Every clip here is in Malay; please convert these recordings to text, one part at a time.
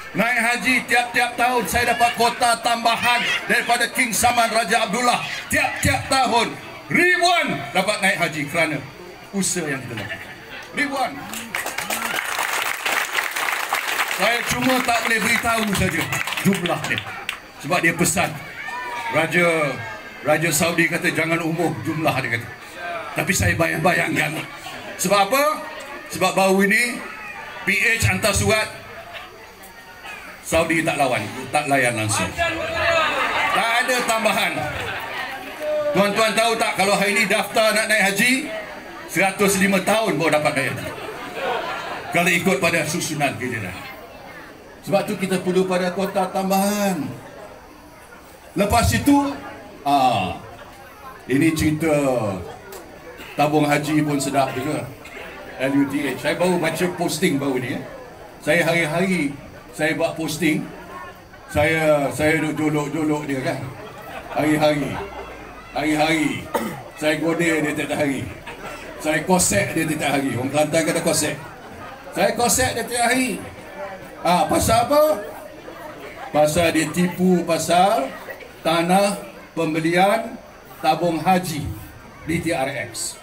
Naik haji tiap-tiap tahun saya dapat kota tambahan daripada King Saman Raja Abdullah. Tiap-tiap tahun ribuan dapat naik haji kerana usaha yang kita lakukan. Ribuan. Saya cuma tak boleh beritahu saja jumlah dia. Sebab dia pesan. Raja Saudi kata jangan umum jumlah dia kata. Tapi saya bayang-bayangkan. Sebab apa? Sebab baru ini PH hantar surat Saudi tak layan langsung. Tak ada tambahan. Tuan-tuan tahu tak kalau hari ini daftar nak naik haji 105 tahun baru dapat naik haji. Kalau ikut pada susunan kejadian. Sebab tu kita perlu pada kota tambahan. Lepas itu ini cerita tabung haji pun sedap juga. LUTH. Saya baru baca posting baru ni. Saya hari-hari saya buat posting. Saya duduk jolok dia kan. Hari-hari saya goda dia tiap hari. Saya kosek dia tiap hari. Orang Kelantan kata kosek. Saya kosek dia tiap hari. Pasal apa? Pasal dia tipu pasal tanah pembelian tabung haji di TRX.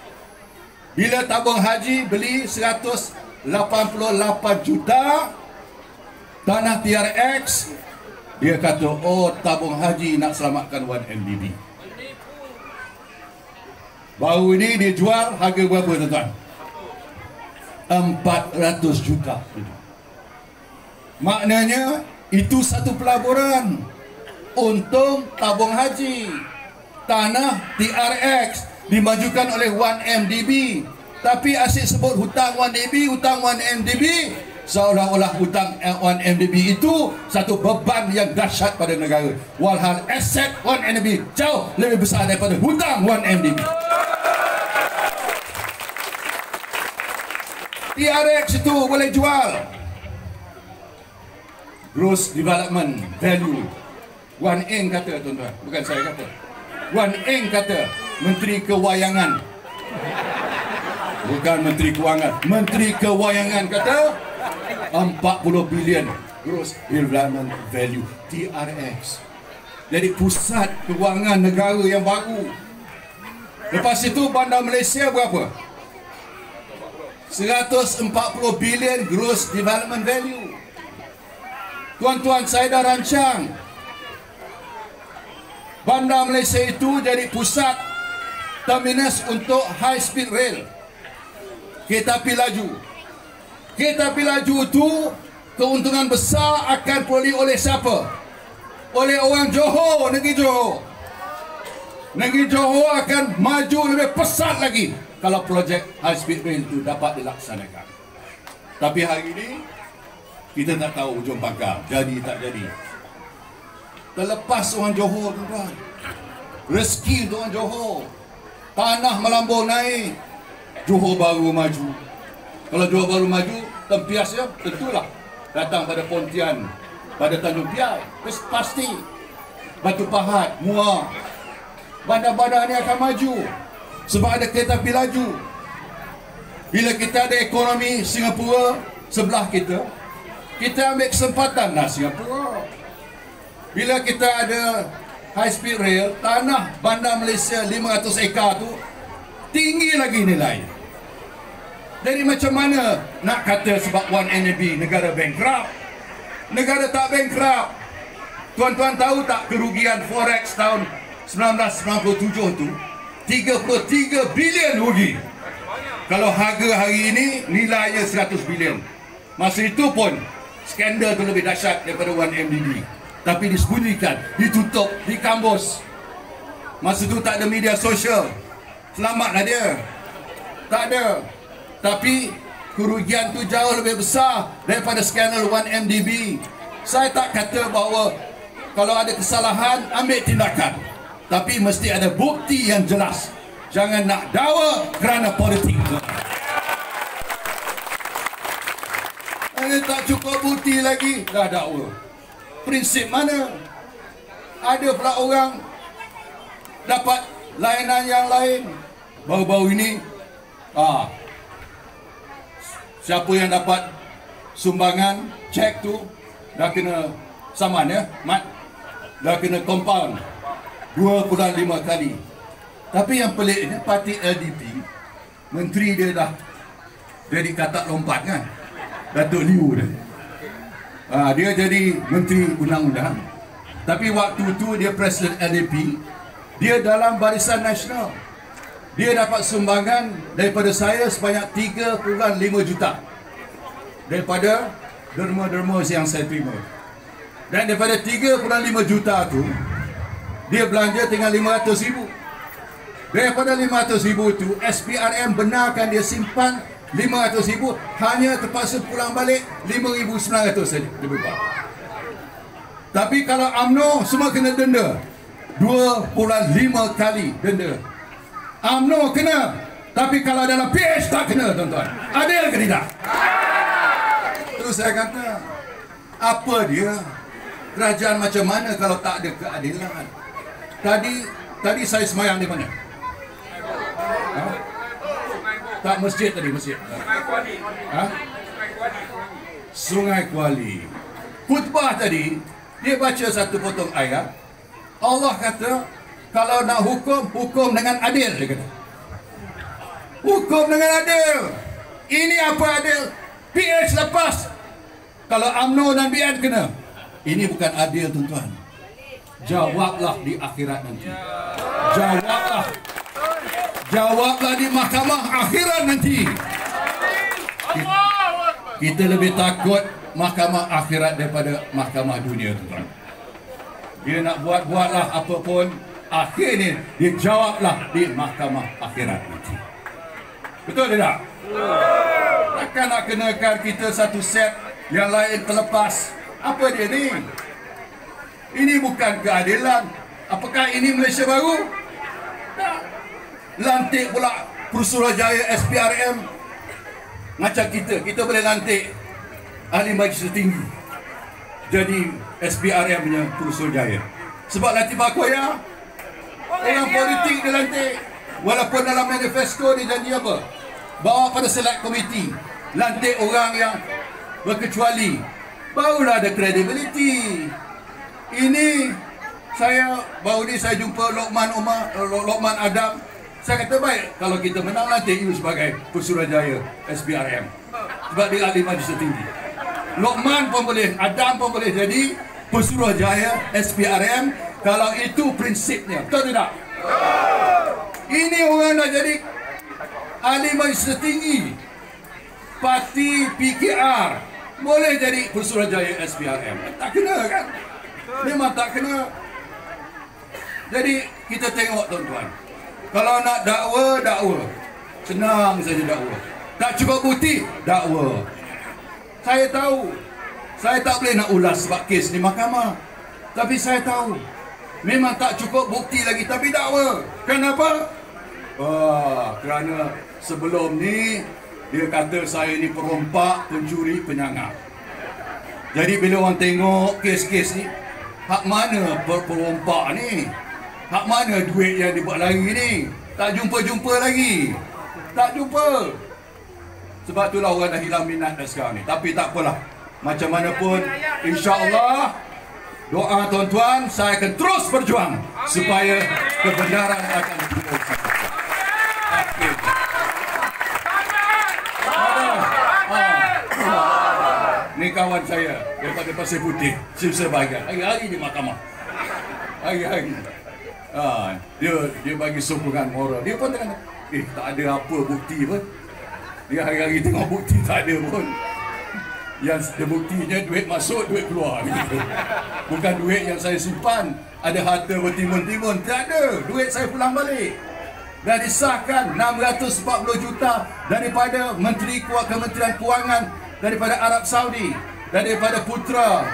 Bila tabung haji beli 188 juta tanah TRX, dia kata, oh tabung haji nak selamatkan 1MDB. Baru ini dia jual harga berapa tuan-tuan? 400 juta. Maknanya itu satu pelaburan untung tabung haji. Tanah TRX dimajukan oleh 1MDB. Tapi asyik sebut hutang 1MDB, hutang 1MDB, seolah-olah hutang 1MDB itu satu beban yang dahsyat pada negara. Walhal aset 1MDB jauh lebih besar daripada hutang 1MDB. TRX itu boleh jual. Gross Development Value. Wan Eng kata tuan-tuan, bukan saya kata. Wan Eng kata, Menteri Kewayangan, bukan Menteri Kewangan, Menteri Kewayangan kata 40 bilion Gross Development Value TRX. Jadi pusat kewangan negara yang baru. Lepas itu Bandar Malaysia berapa? 140 bilion Gross Development Value. Tuan-tuan, saya dah rancang Bandar Malaysia itu jadi pusat terminus untuk high speed rail, kereta api laju. Kereta api laju itu keuntungan besar akan peroleh oleh siapa? Oleh orang Johor, negeri Johor. Negeri Johor akan maju lebih pesat lagi kalau projek high speed rail itu dapat dilaksanakan. Tapi hari ini kita tak tahu ujung pangkal, jadi tak jadi. Terlepas orang Johor tuan-tuan, rezeki untuk orang Johor. Tanah melambung naik, Johor baru maju. Kalau Johor baru maju, tempiasnya tentulah datang pada Pontian, pada Tanjung Piai. Pasti Batu Pahat, Muar, bandar-bandar ini akan maju sebab ada kereta api laju. Bila kita ada ekonomi Singapura sebelah kita, kita ambil kesempatan Singapura. Bila kita ada high speed rail, tanah Bandar Malaysia 500 ekar tu tinggi lagi nilai. Jadi macam mana nak kata sebab 1MDB negara bankrupt? Negara tak bankrupt. Tuan-tuan tahu tak kerugian forex tahun 1997 tu 33 bilion rugi. Kalau harga hari ini nilainya 100 bilion. Masa itu pun skandal tu lebih dahsyat daripada 1MDB. Tapi disembunyikan, ditutup, dikambus. Masa tu tak ada media sosial. Selamatlah dia. Tak ada. Tapi kerugian tu jauh lebih besar daripada skandal 1MDB. Saya tak kata bahawa kalau ada kesalahan, ambil tindakan. Tapi mesti ada bukti yang jelas. Jangan nak dakwa kerana politik. Ini tak cukup bukti lagi, dah dakwa. Prinsip mana? Ada pula orang dapat layanan yang lain. Baru-baru ini siapa yang dapat sumbangan cek tu dah kena saman ya, Mat. Dah kena compound 2.5 kali. Tapi yang peliknya parti LDP, menteri dia dah jadi katak lompat kan, Datuk Liu dia. Dia jadi menteri undang-undang. Tapi waktu tu dia presiden LDP, dia dalam Barisan Nasional. Dia dapat sumbangan daripada saya sebanyak 3.5 juta daripada derma-derma yang saya terima. Dan daripada 3.5 juta tu, dia belanja tinggal 500,000. Daripada 500,000 tu, SPRM benarkan dia simpan 500,000, hanya terpaksa pulang balik 5,900 saja dia berubah. Tapi kalau UMNO semua kena denda 2.5 kali denda. UMNO kena, tapi kalau dalam PH tak kena, tuan-tuan. Adil ke tidak? Terus saya kata, apa dia? Kerajaan macam mana kalau tak ada keadilan? Tadi saya semayang di mana? Tak, masjid tadi, masjid. Sungai Kuali. Khutbah tadi, dia baca satu potong ayat. Allah kata, kalau nak hukum dengan adil, dia kata. Hukum dengan adil. Ini apa adil? PH lepas. Kalau UMNO dan BN kena. Ini bukan adil, tuan-tuan. Jawablah di akhirat nanti. Jawablah di mahkamah akhirat nanti. Kita lebih takut mahkamah akhirat daripada mahkamah dunia, tuan-tuan. Dia nak buatlah apa pun, akhirnya dia jawablah di mahkamah akhirat nanti. Betul tidak? Takkan nak kenakan kita satu set, yang lain terlepas. Apa dia ni? Ini bukan keadilan. Apakah ini Malaysia baru? Tak. Lantik pula Pusuruhanjaya SPRM. Macam kita boleh lantik ahli majlis tinggi jadi SPRM punya Pusuruhanjaya. Sebab Latif Akoya orang politik dia lantik. Walaupun dalam manifesto dia janji apa? Bawa pada select committee, lantik orang yang berkecuali, barulah ada credibility. Ini saya baru ni saya jumpa Lokman Adam. Saya kata baik kalau kita menang lantik you sebagai Pusuruhanjaya SPRM. Sebab dia ahli majlis tinggi. Lokman pun boleh, Adam pun boleh jadi Pusuruhanjaya SPRM kalau itu prinsipnya. Betul tidak? Ini orang dah jadi ahli majlis tinggi. Parti PKR boleh jadi Pusuruhanjaya SPRM. Tak kena kan? Memang tak kena. Jadi kita tengok, tuan-tuan. Kalau nak dakwa. Senang saja dakwa. Tak cukup bukti, dakwa. Saya tahu. Saya tak boleh nak ulas sebab kes di mahkamah. Tapi saya tahu. Memang tak cukup bukti lagi, tapi dakwa. Kenapa? Kerana sebelum ni dia kata saya ni perompak, pencuri, penyangap. Jadi bila orang tengok kes-kes ni, hak mana perompak ni? Hak mana duit yang dibuat lari ni? Tak jumpa-jumpa lagi. Tak jumpa. Sebab itulah orang dah hilang minat dah sekarang ni. Tapi tak apalah. Macam mana pun, insya-Allah, doa tuan-tuan, saya akan terus berjuang supaya kebenaran akan diperoleh. Ni kawan saya daripada Pasir Putih, Sifsa Bahagian. Hari-hari di mahkamah. Hari-hari. Dia bagi sokongan moral. Dia pun tengah tak ada apa bukti pun. Dia hari-hari tengok bukti tak ada pun. Yang buktinya duit masuk, duit keluar. Bukan duit yang saya simpan. Ada harta bertimbun-timbun. Tak ada. Duit saya pulang balik. Dah disahkan 640 juta daripada Kementerian Kewangan daripada Arab Saudi, daripada putra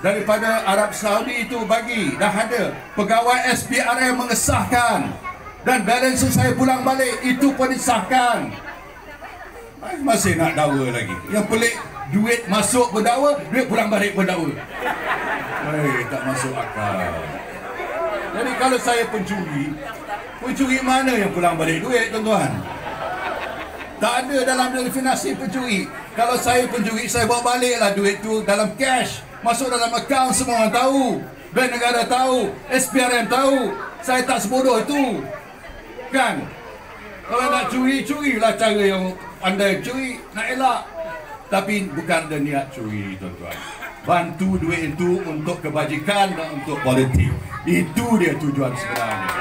daripada Arab Saudi itu bagi. Dah ada. Pegawai SPRM mengesahkan dan balance saya pulang balik itu pun disahkan. Masih nak dakwa lagi. Yang pelik, duit masuk berdakwa, duit pulang balik berdakwa. Tak masuk akal. Jadi kalau saya pencuri mana yang pulang balik duit, tuan-tuan? Tak ada dalam definisi pencuri. Kalau saya pencuri, saya bawa baliklah duit tu dalam cash, masuk dalam akaun, semua orang tahu, bank negara tahu, SPRM tahu. Saya tak sebodoh itu, kan? Kalau nak curi, curilah cara yang anda curi, nak elak. Tapi bukan ada niat curi, tuan-tuan. Bantu duit itu untuk kebajikan dan untuk politik. Itu dia tujuan sebenarnya.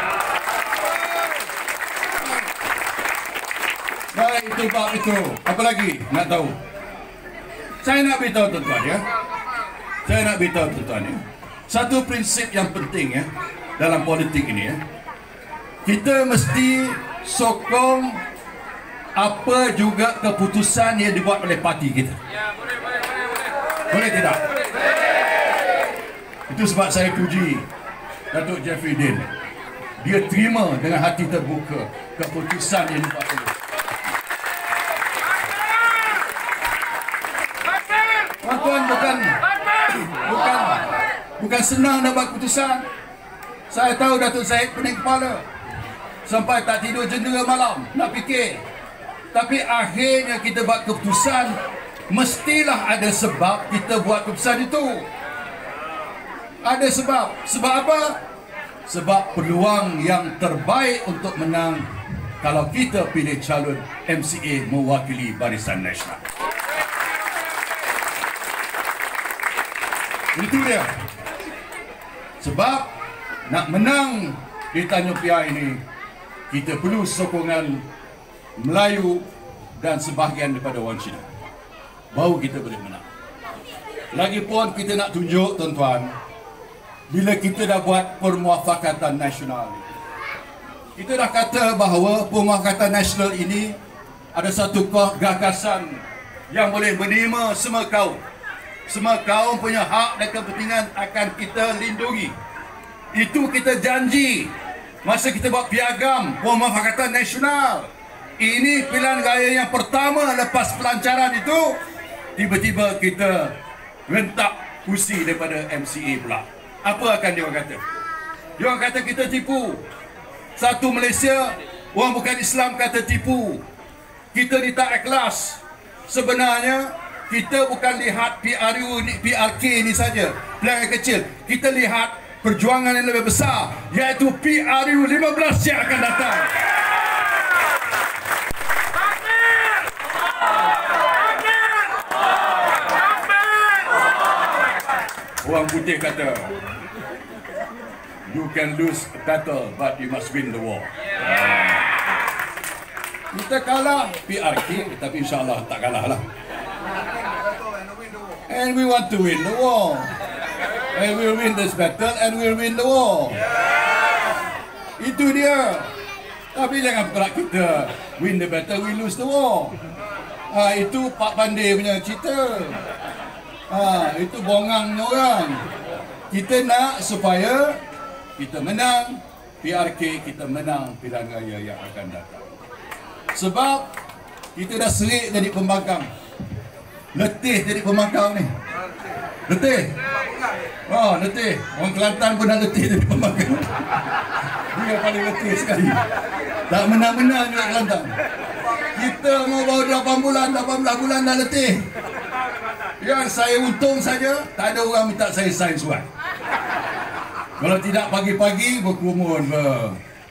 Baik, itu bab itu. Apa lagi nak tahu? Saya nak beritahu tuan-tuan ya. Saya nak beritahu tuan-tuan ya. Satu prinsip yang penting ya dalam politik ini ya. Kita mesti sokong apa juga keputusan yang dibuat oleh parti kita. Boleh tidak? Itu sebab saya puji Datuk Jeffrey Din. Dia terima dengan hati terbuka keputusan yang dibuat oleh tuan-tuan. Bukan senang nak buat keputusan. Saya tahu Datuk Zahid pening kepala sampai tak tidur jendela malam nak fikir. Tapi akhirnya kita buat keputusan, mestilah ada sebab kita buat keputusan itu. Ada sebab. Sebab apa? Sebab peluang yang terbaik untuk menang kalau kita pilih calon MCA mewakili Barisan Nasional. Itu dia. Sebab nak menang di Tanjung Piai ini, kita perlu sokongan Melayu dan sebahagian daripada orang Cina. Baru kita boleh menang. Lagipun kita nak tunjuk tuan-tuan, bila kita dah buat permuafakatan nasional, kita dah kata bahawa permuafakatan nasional ini ada satu gagasan yang boleh menerima semua kaum. Semua kaum punya hak dan kepentingan akan kita lindungi. Itu kita janji masa kita buat piagam permuafakatan nasional. Ini pilihan raya yang pertama lepas pelancaran itu. Tiba-tiba kita rentak kursi daripada MCA pula. Apa akan dia orang kata? Dia orang kata kita tipu. Satu Malaysia, orang bukan Islam kata tipu. Kita ni tak ikhlas. Sebenarnya kita bukan lihat PRK ni saja, pilihan yang kecil. Kita lihat perjuangan yang lebih besar, iaitu PRU 15 yang akan datang. Orang putih kata, you can lose a battle but you must win the war. Kita kalah PRK, tapi insyaAllah tak kalah lah. And we want to win the war. And we'll win this battle and we'll win the war. Itu dia. Tapi jangan pula kita win the battle, we lose the war. Itu Pak Pandey punya cerita. Itu bongangnya orang. Kita nak supaya kita menang PRK, kita menang pilihan raya yang akan datang. Sebab kita dah serik jadi pembangkang. Letih jadi pembangkang ni. Letih. Letih. Orang Kelantan pun dah letih jadi pembangkang. Dia paling letih sekali. Tak menang-menang juga Kelantan. Kita mau baru 18 bulan dah letih. Yang saya untung saja, tak ada orang minta saya sign surat. Kalau tidak pagi-pagi berkerumun,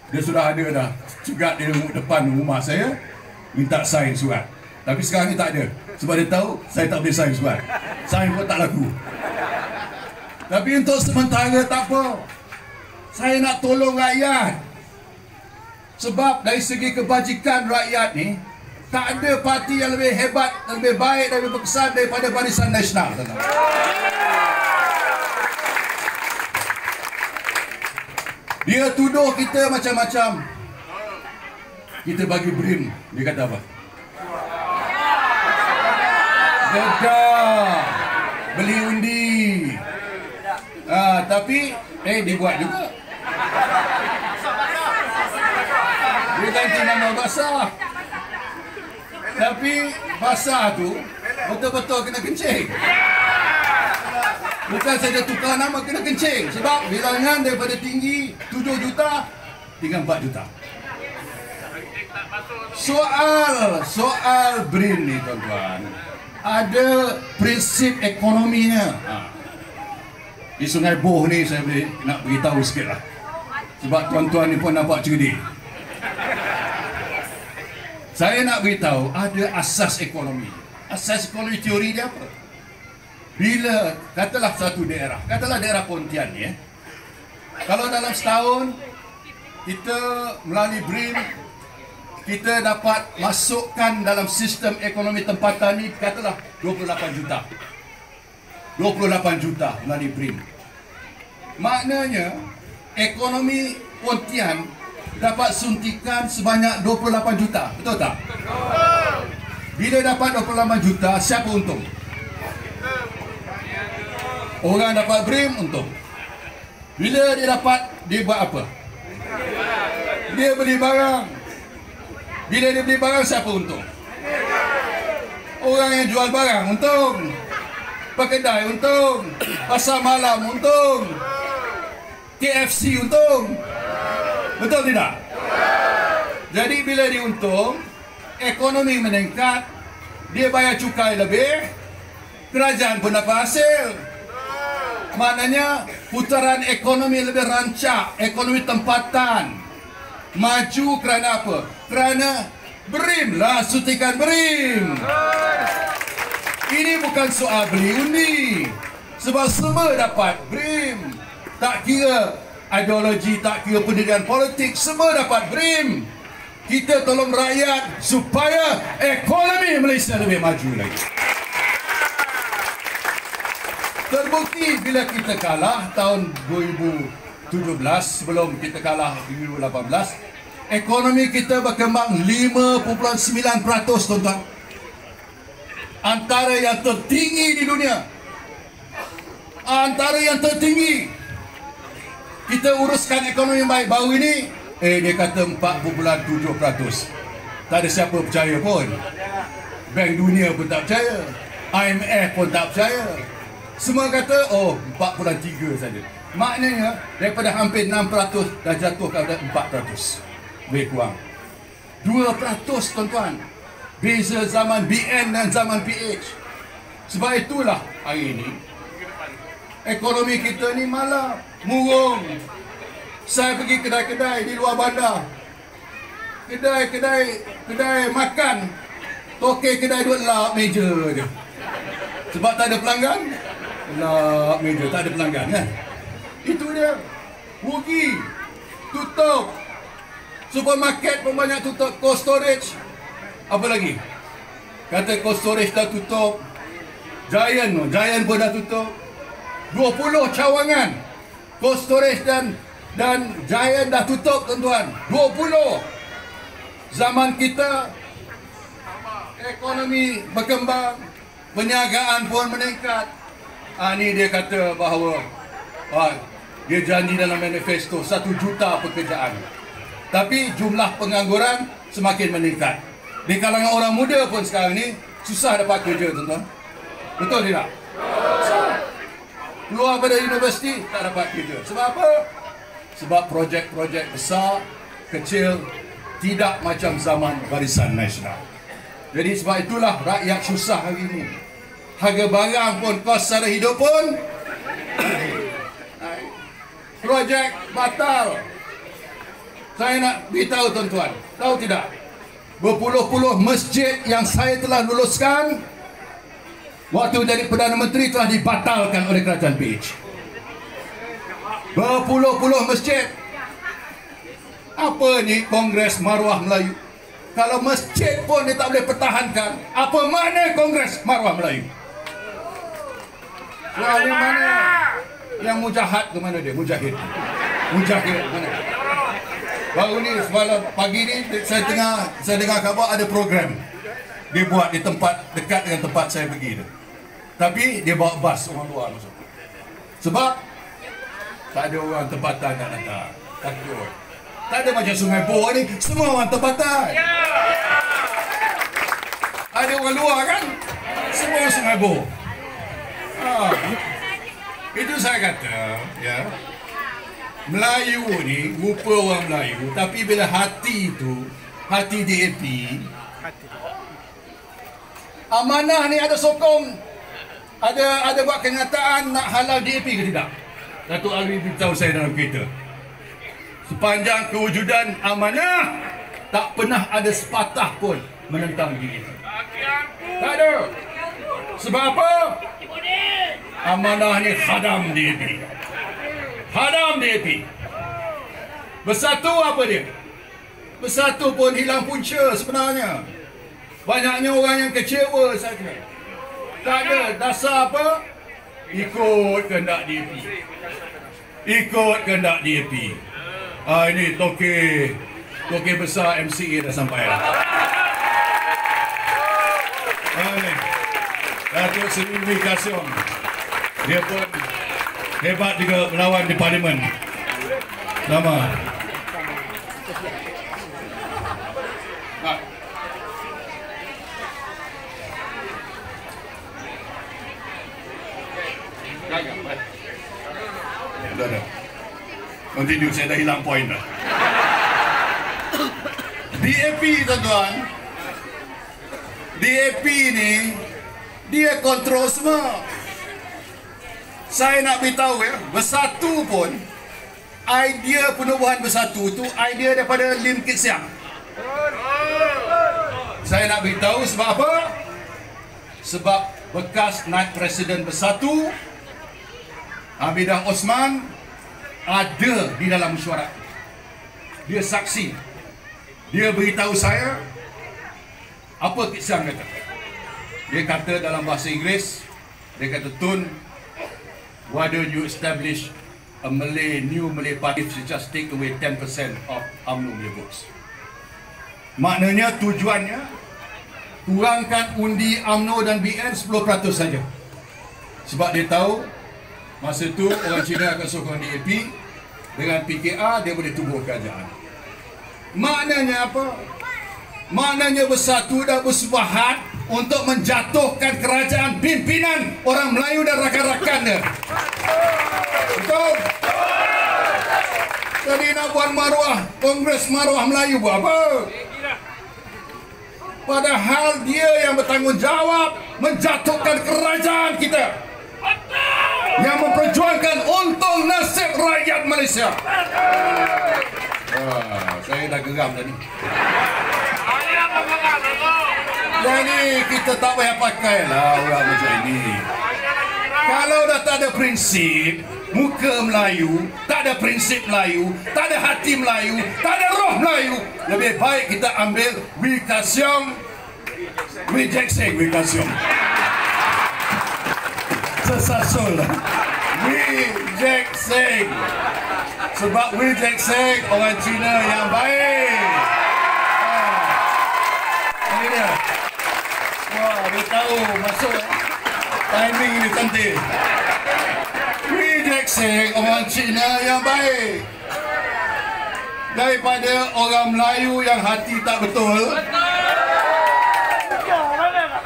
dia sudah ada dah cegat di depan rumah saya, minta sign surat. Tapi sekarang ni tak ada. Sebab dia tahu saya tak boleh sign surat. Sign pun tak laku. Tapi untuk sementara tak apa. Saya nak tolong rakyat. Sebab dari segi kebajikan rakyat ni, tak ada parti yang lebih hebat, lebih baik dan lebih berkesan daripada Barisan Nasional. Dia tuduh kita macam-macam. Kita bagi BRIM. Dia kata apa? Dedah. Beli undi. Tapi dibuat juga. Dia ganti nama basah. Tapi basah tu betul-betul kena kencing. Bukan saja tukar nama, kena kencing. Sebab bilangan daripada tinggi 7 juta tinggal 4 juta. Soal BRIM ni tuan-tuan, ada prinsip ekonominya. Di Sungai Boh ni saya boleh nak beritahu sikit lah, sebab tuan-tuan ni pun nampak cerdik. Saya nak beritahu ada asas ekonomi. Asas ekonomi teori dia apa? Bila katalah satu daerah, katalah daerah Pontian ni, kalau dalam setahun kita melalui BRIM kita dapat masukkan dalam sistem ekonomi tempatan ni katalah 28 juta. 28 juta melalui BRIM. Maknanya ekonomi Pontian dapat suntikan sebanyak 28 juta. Betul tak? Bila dapat 28 juta, siapa untung? Orang dapat BRIM untung. Bila dia dapat, dia buat apa? Dia beli barang. Bila dia beli barang, siapa untung? Orang yang jual barang untung. Pekedai untung. Pasar malam untung. KFC untung. Betul tidak? Jadi bila dia untung, ekonomi meningkat, dia bayar cukai lebih, kerajaan pun dapat hasil. Maknanya putaran ekonomi lebih rancak, ekonomi tempatan maju kerana apa? Kerana BRIM lah, suntikan BRIM. Ini bukan soal beli undi, sebab semua dapat BRIM. Tak kira ideologi, tak kira pendidikan politik, semua dapat BRIM. Kita tolong rakyat supaya ekonomi Malaysia lebih maju lagi. Terbukti bila kita kalah tahun 2017, sebelum kita kalah 2018, ekonomi kita berkembang 5.9%, tuan-tuan. Antara yang tertinggi di dunia. Antara yang tertinggi. Kita uruskan ekonomi yang baik baru ini, dia kata 4.7%. Tak ada siapa percaya pun. Bank Dunia pun tak percaya, IMF pun tak percaya. Semua kata, 4.3 saja. Maknanya, daripada hampir 6% dah jatuh kepada 4%. Lebih kurang 2%, tuan-tuan. Beza zaman BN dan zaman PH. Sebab itulah hari ini ekonomi kita ni malah murung. Saya pergi kedai-kedai di luar bandar, kedai makan, tokek kedai duduk lap meja je. Sebab tak ada pelanggan, lap meja, tak ada pelanggan kan. Itu dia. Rugi, tutup. Supermarket pun banyak tutup. Cold storage, apa lagi? Kata cold storage dah tutup. Giant pun dah tutup. 20 cawangan cold storage dan Giant dah tutup, tuan-tuan. 20. Zaman kita ekonomi berkembang, perniagaan pun meningkat. Ni dia kata bahawa dia janji dalam manifesto 1 juta pekerjaan. Tapi jumlah pengangguran semakin meningkat. Di kalangan orang muda pun sekarang ni susah dapat kerja, tuan-tuan. Betul tidak? Keluar pada universiti tak dapat kerja. Sebab apa? Sebab projek-projek besar, kecil, tidak macam zaman Barisan Nasional. Jadi sebab itulah rakyat susah hari ini. Harga barang pun, kos sara hidup pun projek batal. Saya nak beritahu tuan-tuan, tahu tidak? Berpuluh-puluh masjid yang saya telah luluskan waktu jadi Perdana Menteri telah dibatalkan oleh kerajaan PH. Berpuluh-puluh masjid. Apa ni Kongres Maruah Melayu? Kalau masjid pun dia tak boleh pertahankan, apa makna Kongres Maruah Melayu? Soalnya mana? Yang mujahid ke mana dia? Mujahid mana? Baru ni semalam pagi ni saya dengar khabar ada program dia buat di tempat dekat dengan tempat saya pergi tu. Tapi dia bawa bas orang luar masuk. Sebab tak ada orang tempatan nak datang. Takut. Tak ada macam Sungai Boh ni, semua orang tempatan. Ada orang luar kan? Semua orang Sungai Boh. Itu saya kata, ya. Melayu ni rupa orang Melayu, tapi bila hati tu, hati DAP, Amanah ni ada sokong, ada buat kenyataan nak halal DAP ke tidak? Datuk Ari beritahu saya dalam kereta, sepanjang kewujudan Amanah, tak pernah ada sepatah pun menentang DAP. Tak ada. Sebab apa? Amanah ni khadam DAP. Khadam DAP. Bersatu apa dia? Bersatu pun hilang punca sebenarnya. Banyaknya orang yang kecewa saja. Tak ada dasar apa? Ikut kehendak DAP. Ikut kehendak DAP. Ini toke besar MCA dah sampai lah. Datuk Seri Wee Ka Siong, dia pun hebat juga melawan di parlimen. Lama. Dah. Continue, saya dah hilang poin dah. DAP tuan-tuan, DAP ni dia kontrol semua. Saya nak beritahu ya, Bersatu pun, idea penubuhan Bersatu tu idea daripada Lim Kit Siang. Saya nak beritahu sebab apa? Sebab bekas Naib Presiden Bersatu Hamidah Osman ada di dalam mesyuarat. Dia saksi. Dia beritahu saya apa Kit Siang kata. Dia kata dalam bahasa Inggeris, dia kata, Tun, why don't you establish a new Malay party to just take away 10% of UMNO punya votes. Maknanya tujuannya kurangkan undi UMNO dan BN 10% saja. Sebab dia tahu masa tu orang Cina akan sokong DAP, dengan PKR dia boleh tubuh kerajaan. Maknanya apa? Maknanya Bersatu dah bersubahat untuk menjatuhkan kerajaan pimpinan orang Melayu dan rakan-rakannya. Betul? Jadi nak buat maruah, Kongres Maruah Melayu buat apa? Padahal dia yang bertanggungjawab menjatuhkan kerajaan kita, yang memperjuangkan untung nasib rakyat Malaysia. Saya dah geram tadi. Jadi kita tak payah pakai lah orang macam ini. Kalau dah tak ada prinsip, muka Melayu, tak ada prinsip Melayu, tak ada hati Melayu, tak ada roh Melayu, lebih baik kita ambil Wee Ka Siong, Wee Jack Seng, Wee Ka Siong. Sesasul Wee Jack Seng. Sebab Wee Jack Seng orang Cina yang baik. Ini dia. Wah, dia tahu masuk timing ni cantik. Wee Jack Seng orang Cina yang baik. Daripada orang Melayu yang hati tak betul.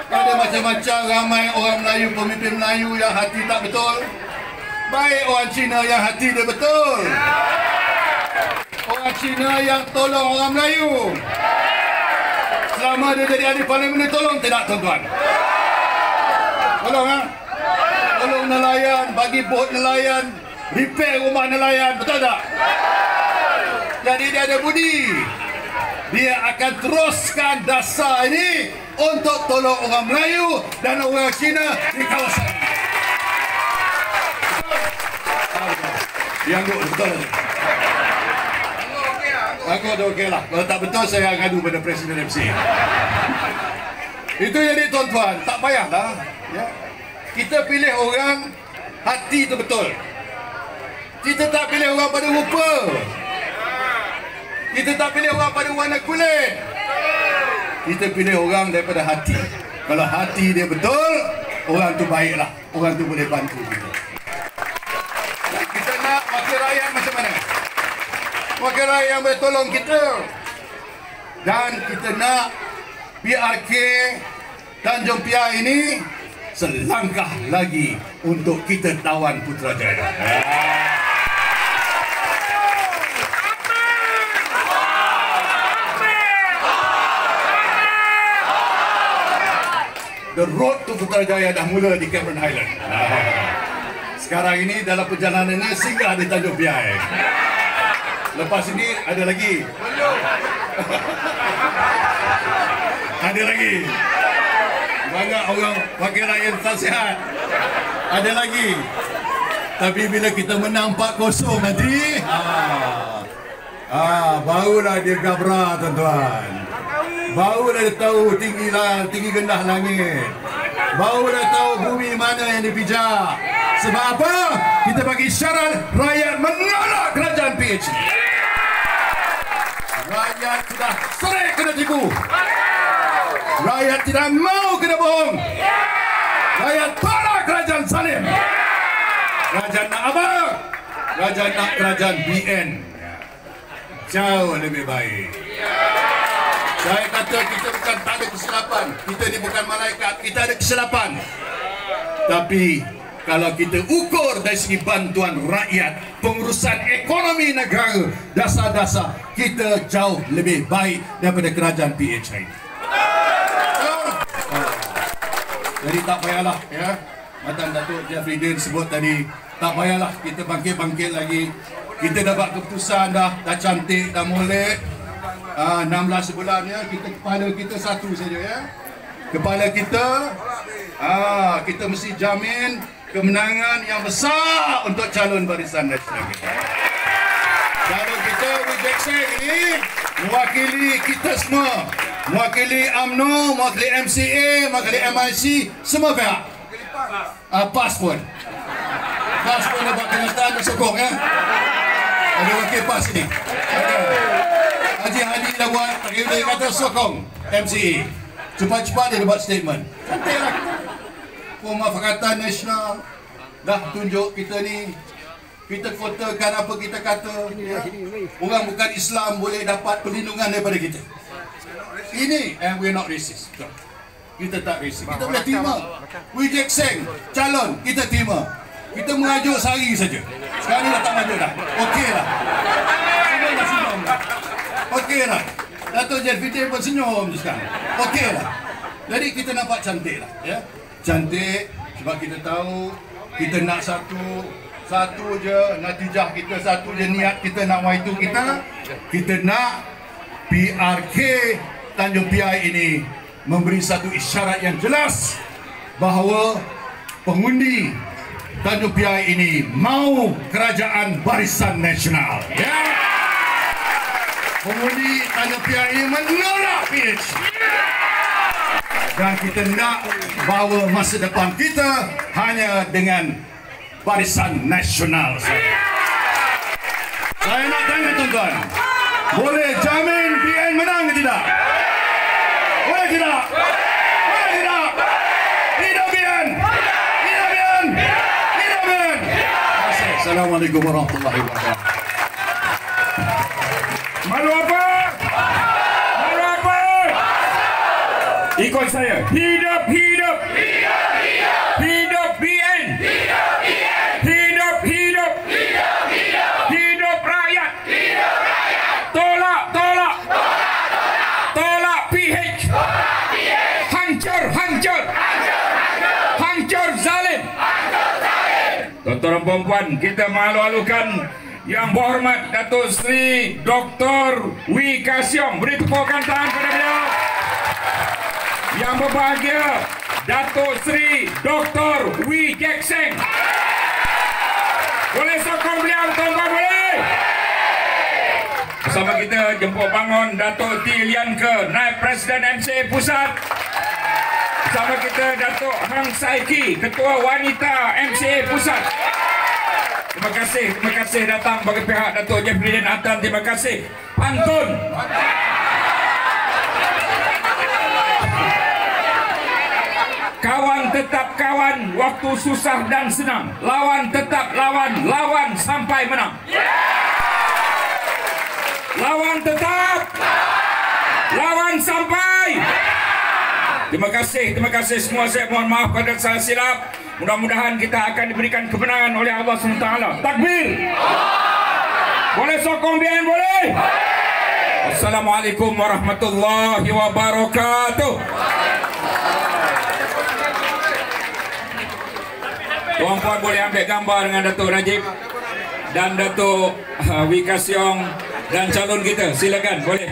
Ada macam-macam ramai orang Melayu, pemimpin Melayu yang hati tak betul. Baik orang Cina yang hati dia betul. Orang Cina yang tolong orang Melayu. Selama dia jadi ahli parlimen, dia tolong tidak tuan-tuan? Tolong tolong nelayan, bagi bot nelayan, repair rumah nelayan, betul tak? Jadi dia ada budi. Dia akan teruskan dasar ini untuk tolong orang Melayu dan orang Cina di kawasan ini. Yang betul. Aku ada okey lah. Kalau tak betul saya ngadu pada Presiden MC. Itu jadi tuan-tuan, tak payahlah. Ya. Kita pilih orang hati itu betul. Kita tak pilih orang pada rupa. Kita tak pilih orang pada warna kulit. Kita pilih orang daripada hati. Kalau hati dia betul, orang tu baiklah. Orang tu boleh bantu kita. Kita nak wakil rakyat macam mana? Wakil rakyat yang boleh tolong kita. Dan kita nak PRK Tanjung Piai ini selangkah lagi untuk kita tawan Putrajaya. The road to Putrajaya dah mula di Cameron Highland. Sekarang ini dalam perjalanannya singgah di Tanjung Piai. Lepas ini ada lagi. Ada lagi. Banyak orang wakil rakyat tak sihat. Ada lagi. Tapi bila kita menang 4-0 nanti, barulah dia gabra, tuan-tuan. Barulah dia tahu tinggi rendah langit. Barulah tahu bumi mana yang dipijak. Sebab apa? Kita bagi syarat rakyat menolak kerajaan PH. Rakyat sudah sering kena tipu. Rakyat tidak mau kena bohong. Rakyat tolak kerajaan Salim. Kerajaan nak apa? Kerajaan nak kerajaan BN. Jauh lebih baik. Saya kata kita bukan tak ada kesilapan. Kita ni bukan malaikat. Kita ada kesilapan. Tapi kalau kita ukur dari segi bantuan rakyat, pengurusan ekonomi negara, dasar-dasar, kita jauh lebih baik daripada kerajaan PH ini. Jadi tak payahlah, ya. Macam Datuk Jeffrey Din sebut tadi, tak payahlah kita bangkit-bangkit lagi. Kita dapat keputusan dah cantik, dah molek. 16 bulan ya, kepala kita satu saja ya. Kepala kita, kita mesti jamin kemenangan yang besar untuk calon Barisan Nasional kita. Calon kita Wee Seng ini mewakili kita semua, mewakili UMNO, mewakili MCA, mewakili MIC, semua pihak. PAS pun dapat kenyataan dan sokong ya. Ada wakil PAS ini. Haji Hadi dah buat, dia kata sokong MCA. Cepat-cepat dia buat statement. Cantiklah. Pemufakatan Nasional dah tunjuk kita ni, kita kotakan apa kita kata ya. Orang bukan Islam boleh dapat perlindungan daripada kita. Ini, and we're not racist. Kita tak racist. Kita boleh terima Wee Seng calon, kita terima. Kita mengajuk sehari saja. Sekarang ni dah tak mengajuk dah. Okey lah. Semua dah senyum dah. Okey lah. Datuk Jeffrey Din pun senyum je sekarang. Okey lah. Jadi kita nampak cantik lah ya. Cantik sebab kita tahu kita nak satu je natijah kita, satu je niat kita nak waitu kita nak PRK Tanjung Piai ini memberi satu isyarat yang jelas bahawa pengundi Tanjung Piai ini mau kerajaan Barisan Nasional ya. Pengundi Tanjung Piai ini menolak PH. Dan kita nak bawa masa depan kita hanya dengan Barisan Nasional. Saya nak tanya tuan-tuan, boleh jamin BN menang ke tidak? Boleh tidak? Boleh tidak? Hidup BN! Hidup BN! Hidup BN! Assalamualaikum warahmatullahi wabarakatuh. Malu apa? Ikut saya. Hidup, hidup. Hidup, hidup. Hidup BN. Hidup BN. Hidup, hidup. Hidup, hidup. Hidup rakyat. Hidup rakyat. Tolak, tolak. Tolak, tolak. Tolak PH. Tolak PH. Hancur, hancur. Hancur, hancur. Hancur zalim. Hancur zalim. Tuan-tuan dan puan-puan, kita malu-alukan Yang berhormat Datuk Seri Dr. Wee Ka Siong. Beri tepukan tangan kepada beliau. Yang berbahagia Datuk Seri Dr. Wee Seng. Boleh sokong beliau tuan-tuan, boleh? Bersama kita jemput bangun Datuk T. Lian Ke, Naib Presiden MCA Pusat. Bersama kita Datuk Hang Saiki, Ketua Wanita MCA Pusat. Terima kasih datang bagi pihak Datuk Jeffrey Din Atan. Terima kasih. Pantun. Kawan tetap kawan waktu susah dan senang. Lawan tetap lawan, lawan sampai menang. Lawan tetap, lawan sampai. Terima kasih semua. Saya mohon maaf pada salah silap. Mudah-mudahan kita akan diberikan kemenangan oleh Allah SWT. Takbir. Boleh sokong BN, boleh? Assalamualaikum warahmatullahi wabarakatuh. Tuan-puan boleh ambil gambar dengan Datuk Najib dan Datuk Wee Ka Siong dan calon kita. Silakan, boleh.